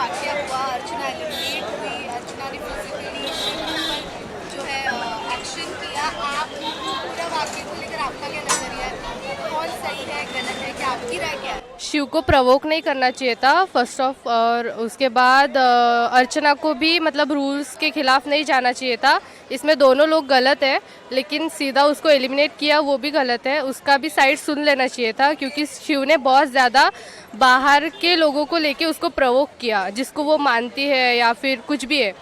वाकया हुआ, अर्चना एलिमिनेट हुई, अर्चना ने फिजिकली शिव के ऊपर जो है एक्शन किया, आप पूरा वाकये को लेकर आपका क्या नजरिया है? कौन सही है, गलत है, क्या आपकी राय क्या है? शिव को प्रवोक नहीं करना चाहिए था फर्स्ट ऑफ, और उसके बाद अर्चना को भी मतलब रूल्स के खिलाफ नहीं जाना चाहिए था। इसमें दोनों लोग गलत है, लेकिन सीधा उसको एलिमिनेट किया वो भी गलत है। उसका भी साइड सुन लेना चाहिए था, क्योंकि शिव ने बहुत ज़्यादा बाहर के लोगों को लेके उसको प्रवोक किया, जिसको वो मानती है या फिर कुछ भी है।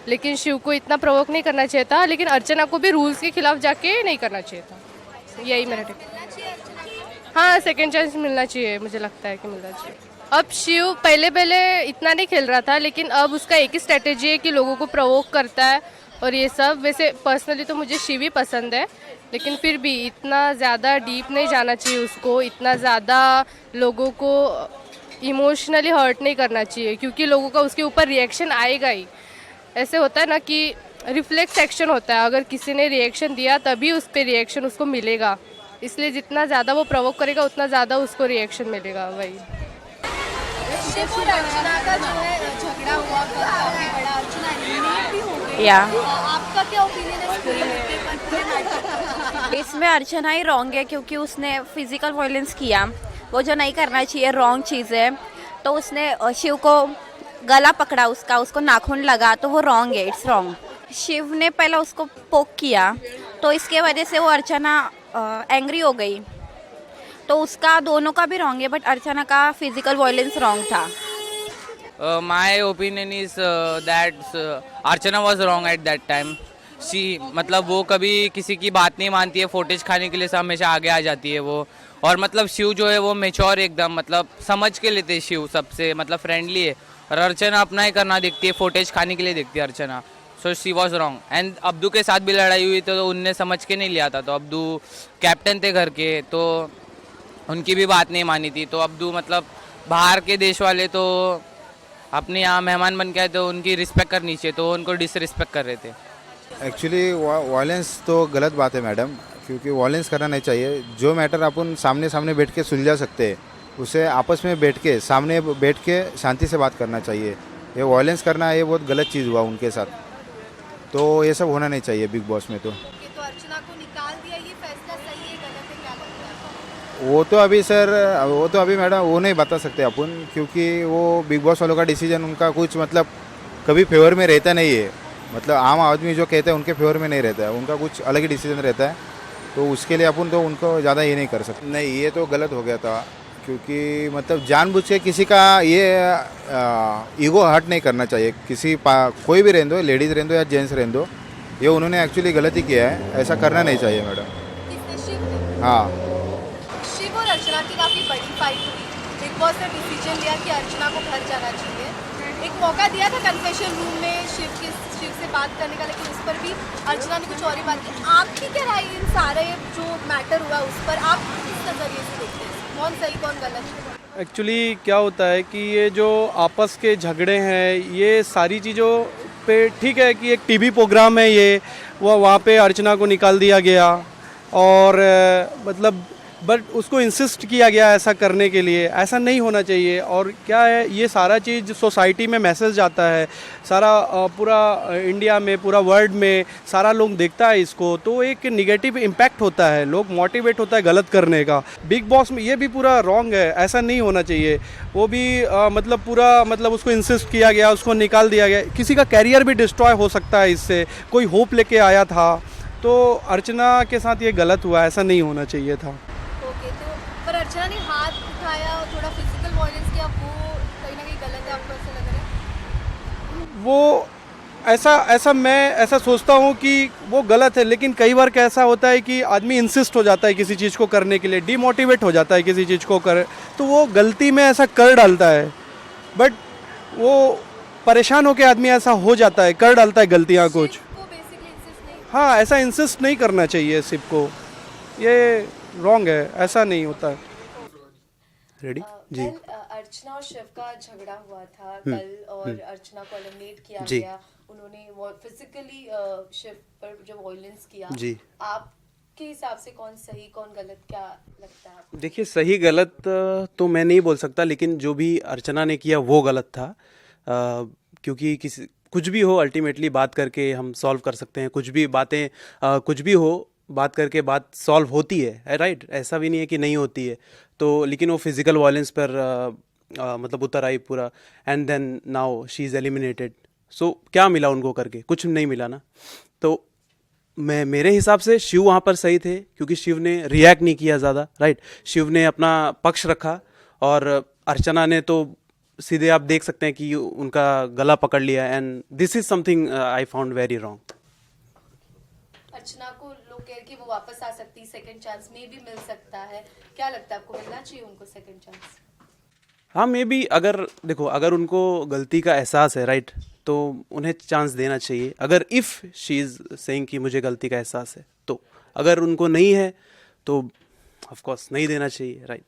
लेकिन शिव को इतना प्रवोक नहीं करना चाहिए था, लेकिन अर्चना को भी रूल्स के खिलाफ जाके नहीं करना चाहिए था। यही मेरा टिप। मिलना चाहिए अर्चना को? हाँ, सेकंड चांस मिलना चाहिए, मुझे लगता है कि मिलना चाहिए। अब शिव पहले पहले इतना नहीं खेल रहा था, लेकिन अब उसका एक ही स्ट्रेटेजी है कि लोगों को प्रवोक करता है और ये सब। वैसे पर्सनली तो मुझे शिव ही पसंद है, लेकिन फिर भी इतना ज़्यादा डीप नहीं जाना चाहिए उसको, इतना ज़्यादा लोगों को इमोशनली हर्ट नहीं करना चाहिए, क्योंकि लोगों का उसके ऊपर रिएक्शन आएगा ही। ऐसे होता है ना कि रिफ्लेक्स एक्शन होता है, अगर किसी ने रिएक्शन दिया तभी उस पर रिएक्शन उसको मिलेगा। इसलिए जितना ज़्यादा वो प्रवोक करेगा उतना ज़्यादा उसको रिएक्शन मिलेगा। वही शिव और अर्चना का जो है झगड़ा हुआ काफी बड़ा, अर्चना एलिमिनेट भी हो गई। या आपका क्या ओपिनियन है इस पूरे मुद्दे पर, पूरे मैटर पर? इसमें अर्चना ही रॉन्ग है, क्योंकि उसने फिजिकल वायलेंस किया, वो जो नहीं करना चाहिए, रॉन्ग चीज़ है। तो उसने शिव को गला पकड़ा, उसको नाखून लगा, तो वो रॉन्ग है, इट्स रॉन्ग। शिव ने पहले उसको पोक किया, तो इसके वजह से वो अर्चना एंग्री हो गई, तो उसका दोनों का भी रॉन्ग है, बट अर्चना का फिजिकल वायलेंस रॉन्ग था। My opinion is that Archana was wrong at that time. मतलब वो कभी किसी की बात नहीं मानती है, फुटेज खाने के लिए हमेशा आगे आ जाती है वो। और मतलब शिव जो है वो मेच्योर एकदम, मतलब समझ के लेते हैं शिव, सबसे मतलब फ्रेंडली है। और अर्चना अपना ही करना देखती है, फुटेज खाने के लिए देखती है Archana. So she was wrong. And Abdu के साथ भी लड़ाई हुई तो उनने समझ के नहीं लिया था, तो अब्दू कैप्टन थे घर के, तो उनकी भी बात नहीं मानी थी। तो अब्दू मतलब बाहर के देश वाले तो अपने यहाँ मेहमान बन के आए, तो उनकी रिस्पेक्ट करनी चाहिए, तो उनको डिसरिस्पेक्ट कर रहे थे। एक्चुअली वायलेंस तो गलत बात है मैडम, क्योंकि वायलेंस करना नहीं चाहिए। जो मैटर अपन सामने सामने बैठ के सुलझा सकते हैं, उसे आपस में बैठ के सामने बैठ के शांति से बात करना चाहिए। ये वायलेंस करना ये बहुत गलत चीज़ हुआ उनके साथ, तो ये सब होना नहीं चाहिए बिग बॉस में। तो तो अर्चना को निकाल दिया, ये फैसला सही है, गलत है, क्या लगता है आपको? वो तो अभी सर, वो तो अभी मैडम वो नहीं बता सकते अपन, क्योंकि वो बिग बॉस वालों का डिसीजन उनका कुछ मतलब कभी फेवर में रहता नहीं है। मतलब आम आदमी जो कहते हैं उनके फेवर में नहीं रहता है, उनका कुछ अलग ही डिसीजन रहता है। तो उसके लिए अपन तो उनको ज़्यादा ये नहीं कर सकते। नहीं, ये तो गलत हो गया था, क्योंकि मतलब जानबूझ के किसी का ये ईगो हर्ट नहीं करना चाहिए। कोई भी रहने दो, लेडीज़ रहने दो या जेंट्स रहने दो, ये उन्होंने एक्चुअली गलती किया है, ऐसा करना नहीं चाहिए मैडम। किसने? शिव ने? हाँ, शिव और अर्चना की काफी बड़ी फाइट हुई, बिग बॉस ने डिसीजन लिया कि अर्चना को घर जाना चाहिए। एक मौका दिया था कन्फेशन रूम में शिव से बात करने का, लेकिन उस पर भी अर्चना ने कुछ और ही बात की। आपकी क्या राय इन सारे जो मैटर हुआ उस पर, आप किस नजरिए से देखते हैं, कौन सही कौन गलत है? एक्चुअली क्या होता है कि ये जो आपस के झगड़े हैं, ये सारी चीज़ों पे ठीक है कि एक टीवी प्रोग्राम है ये, वहाँ पे अर्चना को निकाल दिया गया, और मतलब बट उसको इंसिस्ट किया गया ऐसा करने के लिए। ऐसा नहीं होना चाहिए। और क्या है, ये सारा चीज़ सोसाइटी में मैसेज जाता है, सारा पूरा इंडिया में, पूरा वर्ल्ड में सारा लोग देखता है इसको, तो एक निगेटिव इम्पैक्ट होता है, लोग मोटिवेट होता है गलत करने का। बिग बॉस में ये भी पूरा रॉन्ग है, ऐसा नहीं होना चाहिए। वो भी मतलब पूरा मतलब उसको इंसिस्ट किया गया, उसको निकाल दिया गया, किसी का कैरियर भी डिस्ट्रॉय हो सकता है इससे, कोई होप लेके आया था। तो अर्चना के साथ ये गलत हुआ, ऐसा नहीं होना चाहिए था। ओके, तो पर अर्चना ने हाथ उठाया, थोड़ा फिजिकल वायलेंस किया, वो कहीं ना कहीं गलत है, आपको ऐसा लग रहा है? वो मैं ऐसा सोचता हूँ कि वो गलत है, लेकिन कई बार कैसा होता है कि आदमी इंसिस्ट हो जाता है किसी चीज़ को करने के लिए, डिमोटिवेट हो जाता है किसी चीज़ को कर, तो वो गलती में ऐसा कर डालता है। बट वो परेशान होकर आदमी ऐसा हो जाता है, कर डालता है गलतियाँ कुछ। शिव को बेसिकली इंसिस्ट नहीं? हाँ, ऐसा इंसिस्ट नहीं करना चाहिए सिर्फ को, ये रॉन्ग है, ऐसा नहीं होता है। रेडी जी। अर्चना और शिव का झगड़ा हुआ था कल, और अर्चना को एलिमिनेट किया जी। गया, उन्होंने फिजिकली शिव पर जो वायलेंस किया। जी। आपके हिसाब से कौन सही कौन गलत, क्या लगता है आपको? देखिए, सही गलत तो मैं नहीं बोल सकता, लेकिन जो भी अर्चना ने किया वो गलत था। क्योंकि किसी कुछ भी हो अल्टीमेटली बात करके हम सॉल्व कर सकते हैं, कुछ भी बातें कुछ भी हो बात करके बात सॉल्व होती है, राइट? ऐसा भी नहीं है कि नहीं होती है। तो लेकिन वो फिजिकल वायलेंस पर मतलब उतर आई पूरा, and then now she is eliminated. So क्या मिला उनको करके? कुछ नहीं मिला ना। तो मेरे हिसाब से शिव वहाँ पर सही थे, क्योंकि शिव ने रिएक्ट नहीं किया ज़्यादा, राइट? शिव ने अपना पक्ष रखा, और अर्चना ने तो सीधे आप देख सकते हैं कि उनका गला पकड़ लिया, and this is something I found very wrong. Archana को लोग कह रहे कि वो वापस आ सकती, सेकंड चांस में भी मिल सकता है, क्या लगता है आपको, मिलना चाहिए उनको सेकंड चांस? हाँ, मे बी, अगर देखो, अगर उनको गलती का एहसास है, राइट, तो उन्हें चांस देना चाहिए। अगर इफ़ शी इज़ सेइंग कि मुझे गलती का एहसास है, तो अगर उनको नहीं है तो ऑफ कोर्स नहीं देना चाहिए, राइट।